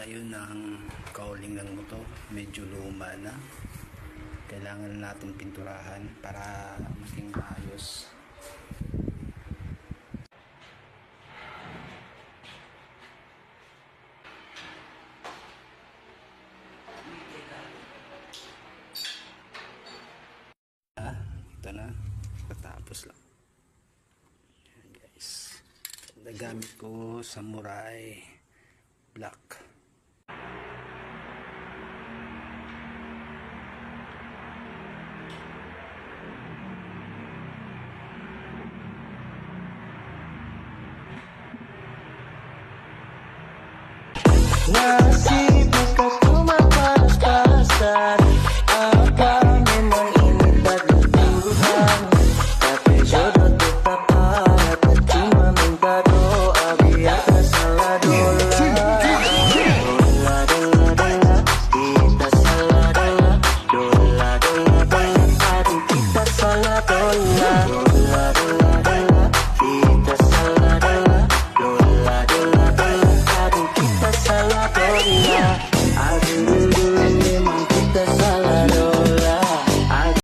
tayo ng cowling ng motor. Medyo luma na. Kailangan natin pinturahan para maging maayos. Ito na. Katapos lang. Ayan guys. Nagamit ko Samurai Black. Well,